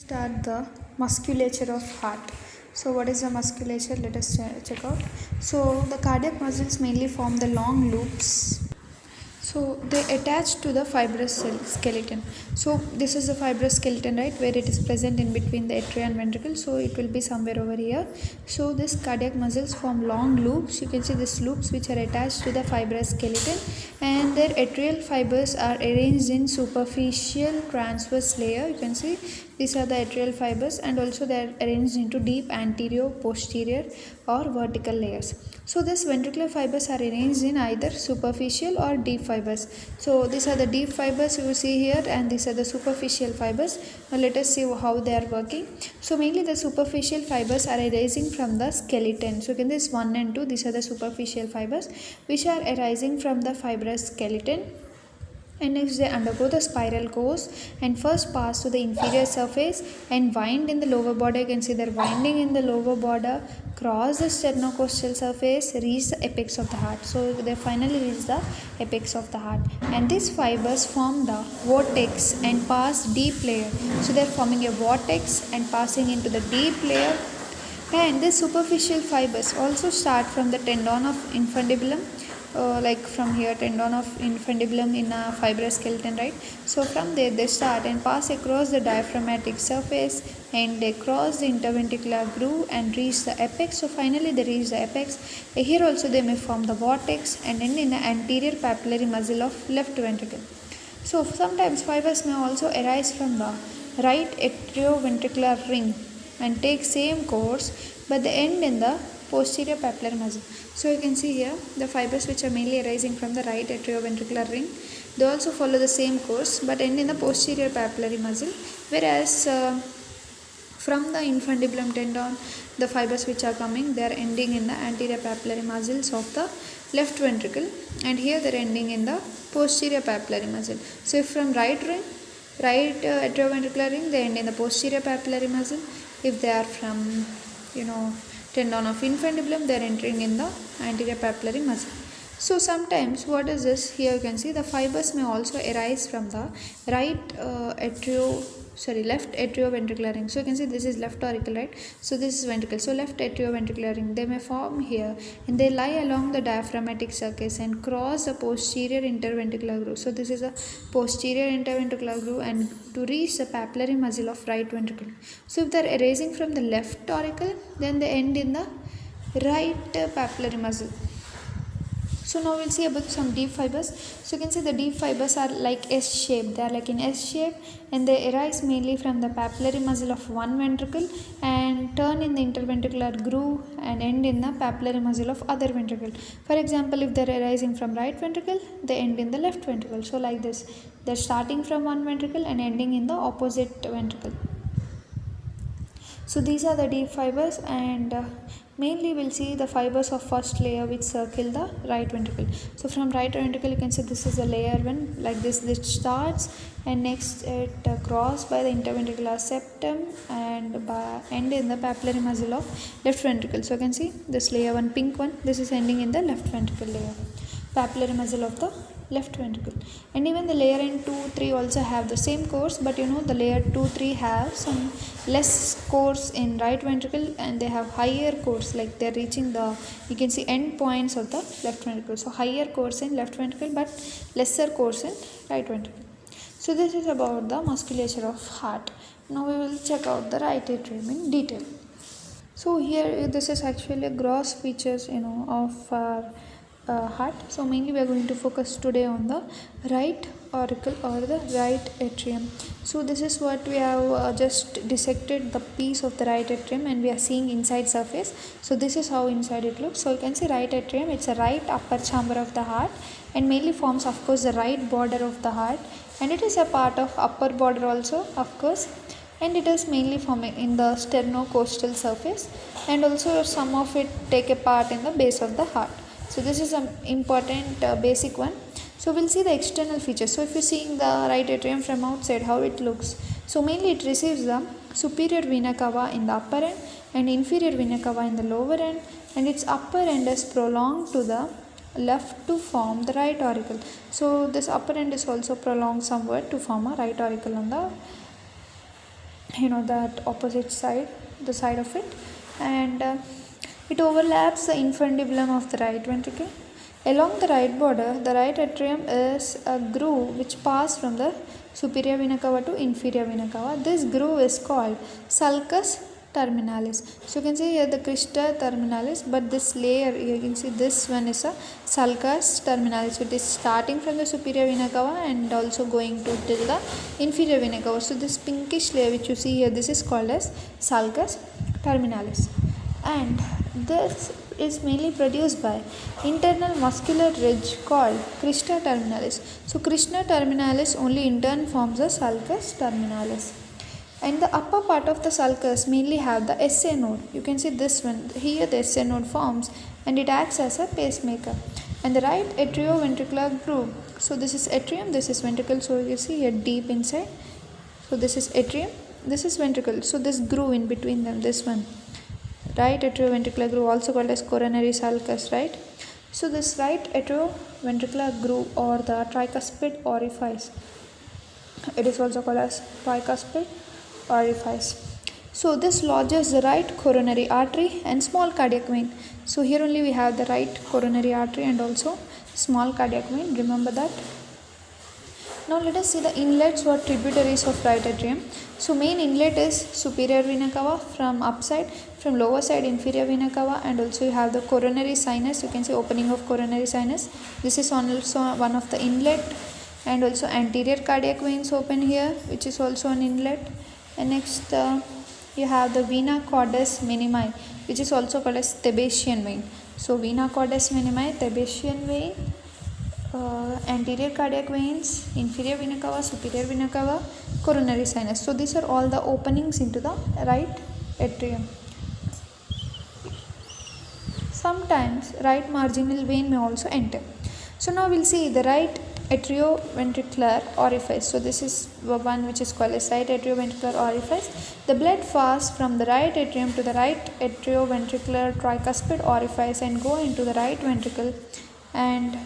Start the musculature of heart. So what is the musculature? Let us check out. So the cardiac muscles mainly form the long loops. So they attach to the fibrous skeleton. So this is the fibrous skeleton, right, where it is present in between the atria and ventricle. So it will be somewhere over here. So this cardiac muscles form long loops. You can see these loops which are attached to the fibrous skeleton, and their atrial fibers are arranged in superficial transverse layer. You can see these are the atrial fibers, and also they are arranged into deep anterior, posterior or vertical layers. So these ventricular fibers are arranged in either superficial or deep fibers. So these are the deep fibers you see here, and these are the superficial fibers. Now let us see how they are working. So mainly the superficial fibers are arising from the skeleton. So in this 1 and 2, these are the superficial fibers which are arising from the fibrous skeleton. And next they undergo the spiral course and first pass to the inferior surface and wind in the lower border. You can see they're winding in the lower border, cross the sternocostal surface, reach the apex of the heart. So they finally reach the apex of the heart, and these fibers form the vortex and pass deep layer. So they're forming a vortex and passing into the deep layer. And these superficial fibers also start from the tendon of infundibulum, like from here, tendon of infundibulum in a fibrous skeleton, right? So from there they start and pass across the diaphragmatic surface, and they cross the interventricular groove and reach the apex. So finally they reach the apex. Here also they may form the vortex and end in the anterior papillary muscle of left ventricle. So sometimes fibers may also arise from the right atrioventricular ring and take same course, but they end in the posterior papillary muscle. So you can see here the fibers which are mainly arising from the right atrioventricular ring, they also follow the same course but end in the posterior papillary muscle, whereas from the infundibulum tendon, the fibers which are coming, they are ending in the anterior papillary muscles of the left ventricle, and here they are ending in the posterior papillary muscle. So if from right ring, right atrioventricular ring, they end in the posterior papillary muscle. If they are from tendon of infundibulum, they are entering in the anterior papillary muscle. So sometimes what is this? Here you can see the fibers may also arise from the left atrioventricular ring. So you can see this is left auricle, right? So this is ventricle. So left atrioventricular ring, they may form here, and they lie along the diaphragmatic surface and cross the posterior interventricular groove. So this is a posterior interventricular groove, and to reach the papillary muscle of right ventricle. So if they are arising from the left auricle, then they end in the right papillary muscle. So now we'll see about some deep fibers. So you can see the deep fibers are like S shape. They are like in S shape, and they arise mainly from the papillary muscle of one ventricle and turn in the interventricular groove and end in the papillary muscle of other ventricle. For example, if they are arising from right ventricle, they end in the left ventricle. So like this, they are starting from one ventricle and ending in the opposite ventricle. So these are the deep fibers, and mainly we'll see the fibers of first layer which circle the right ventricle. So from right ventricle you can see this is a layer 1 like this. This starts, and next it crossed by the interventricular septum and end in the papillary muscle of left ventricle. So you can see this layer 1, pink one, this is ending in the left ventricle layer, papillary muscle of the left ventricle. And even the layer in 2, 3 also have the same course, but the layer 2, 3 have some less course in right ventricle, and they have higher course, like they're reaching the, you can see, end points of the left ventricle. So higher course in left ventricle but lesser course in right ventricle. So this is about the musculature of heart. Now we will check out the right atrium in detail. So here this is actually a gross features of heart. So mainly we are going to focus today on the right auricle or the right atrium. So this is what we have just dissected the piece of the right atrium, and we are seeing inside surface. So this is how inside it looks. So you can see right atrium, it's a right upper chamber of the heart and mainly forms of course the right border of the heart, and it is a part of upper border also of course, and it is mainly forming in the sternocostal surface, and also some of it take a part in the base of the heart. So this is an important basic one. So we'll see the external features. So if you're seeing the right atrium from outside, how it looks. So mainly it receives the superior vena cava in the upper end and inferior vena cava in the lower end, and its upper end is prolonged to the left to form the right auricle. So this upper end is also prolonged somewhat to form a right auricle on the that opposite side, the side of it, and it overlaps the infundibulum of the right ventricle. Along the right border, the right atrium is a groove which passes from the superior vena cava to inferior vena cava. This groove is called sulcus terminalis. So you can see here the crista terminalis, but this layer, you can see this one is a sulcus terminalis. So it is starting from the superior vena cava and also going to till the inferior vena cava. So this pinkish layer which you see here, this is called as sulcus terminalis. And this is mainly produced by internal muscular ridge called crista terminalis. So crista terminalis only in turn forms the sulcus terminalis. And the upper part of the sulcus mainly have the SA node. You can see this one here, the SA node forms and it acts as a pacemaker. And the right atrioventricular groove. So this is atrium, this is ventricle. So you see here deep inside. So this is atrium, this is ventricle. So this groove in between them, this one, right atrioventricular groove, also called as coronary sulcus, right? So this right atrioventricular groove or the tricuspid orifice, it is also called as tricuspid orifice. So this lodges the right coronary artery and small cardiac vein. So here only we have the right coronary artery and also small cardiac vein, remember that. Now let us see the inlets or tributaries of right atrium. So main inlet is superior vena cava, from upside, from lower side inferior vena cava, and also you have the coronary sinus. You can see opening of coronary sinus. This is also one of the inlet, and also anterior cardiac veins open here, which is also an inlet. And next you have the vena caudas minimi, which is also called as Thebesian vein. So vena caudas minimi, Thebesian vein, anterior cardiac veins, inferior vena cava, superior vena cava, coronary sinus. So these are all the openings into the right atrium. Sometimes right marginal vein may also enter. So now we'll see the right atrioventricular orifice. So this is one which is called as right atrioventricular orifice. The blood passes from the right atrium to the right atrioventricular tricuspid orifice and go into the right ventricle, and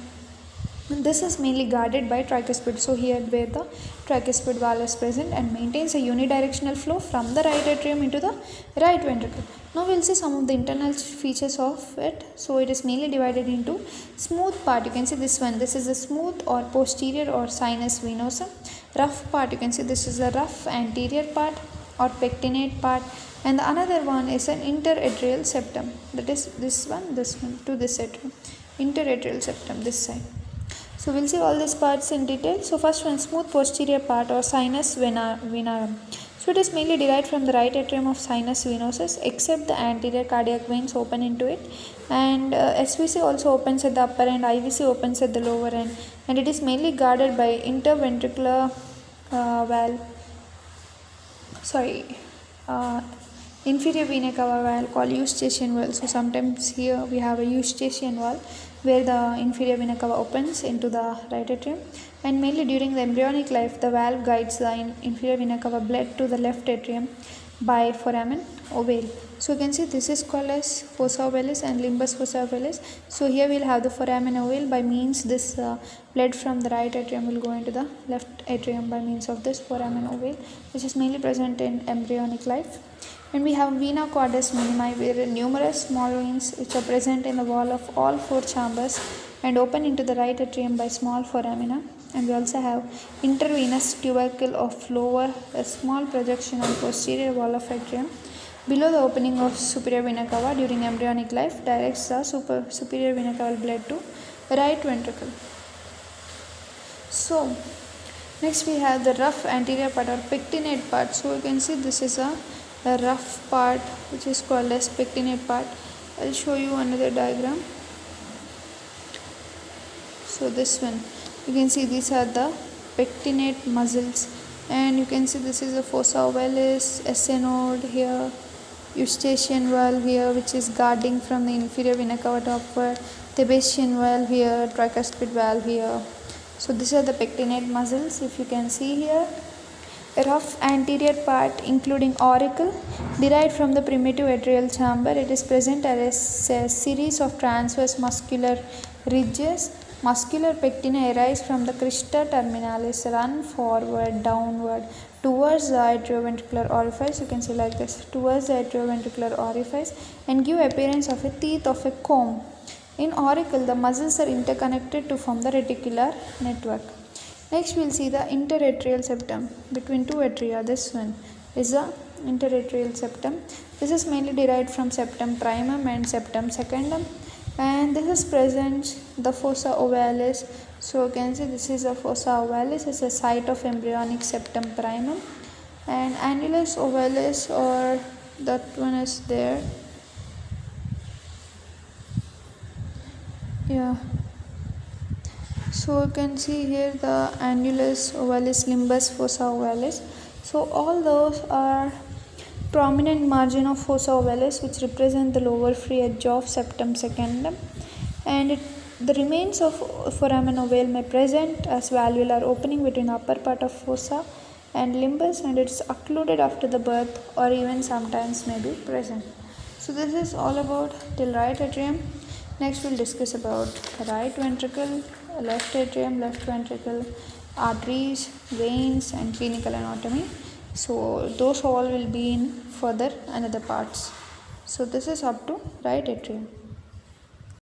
this is mainly guarded by tricuspid. So here where the tricuspid valve is present and maintains a unidirectional flow from the right atrium into the right ventricle. Now we'll see some of the internal features of it. So it is mainly divided into smooth part. You can see this one. This is a smooth or posterior or sinus venosa. Rough part. You can see this is a rough anterior part or pectinate part. And the another one is an interatrial septum. That is this one to this atrium. Interatrial septum this side. So we'll see all these parts in detail. So first one, smooth posterior part or sinus venarum. So it is mainly derived from the right atrium of sinus venosus, except the anterior cardiac veins open into it, and SVC also opens at the upper end, IVC opens at the lower end, and it is mainly guarded by interventricular valve. Inferior vena cava valve called Eustachian valve. So sometimes here we have a Eustachian valve where the inferior vena cava opens into the right atrium, and mainly during the embryonic life the valve guides the inferior vena cava blood to the left atrium by foramen ovale. So you can see this is called as fossa ovalis and limbus fossa ovalis. So here we will have the foramen ovale, by means this blood from the right atrium will go into the left atrium by means of this foramen ovale, which is mainly present in embryonic life. And we have vena caudas minimi, where numerous small veins which are present in the wall of all four chambers and open into the right atrium by small foramina. And we also have intervenous tubercle of lower, a small projection on posterior wall of atrium below the opening of superior vena cava during embryonic life, directs the superior vena cava blood to right ventricle. So next we have the rough anterior part or pectinate part. So you can see this is a rough part which is called as pectinate part. I'll show you another diagram. So this one, you can see these are the pectinate muscles, and you can see this is the fossa ovalis, SA node here, Eustachian valve here which is guarding from the inferior vena cava to upward, Thebesian valve here, tricuspid valve here. So these are the pectinate muscles. If you can see here, a rough anterior part including auricle derived from the primitive atrial chamber. It is present as a series of transverse muscular ridges. Muscular pectinae arise from the crista terminalis, run forward, downward towards the atrioventricular orifice. You can see like this, towards the atrioventricular orifice, and give appearance of a teeth of a comb. In auricle, the muscles are interconnected to form the reticular network. Next, we will see the interatrial septum between two atria. This one is the interatrial septum. This is mainly derived from septum primum and septum secundum, and this is present the fossa ovalis. So you can see this is a fossa ovalis, is a site of embryonic septum primum, and annulus ovalis, or that one is there. Yeah. So you can see here the annulus ovalis, limbus, fossa ovalis. So all those are prominent margin of fossa ovalis which represent the lower free edge of septum secundum, and the remains of foramen ovale may present as valvular opening between upper part of fossa and limbus, and it's occluded after the birth or even sometimes may be present. So this is all about till right atrium. Next we'll discuss about right ventricle, left atrium, left ventricle, arteries, veins, and clinical anatomy. So those all will be in further another parts. So this is up to right atrium.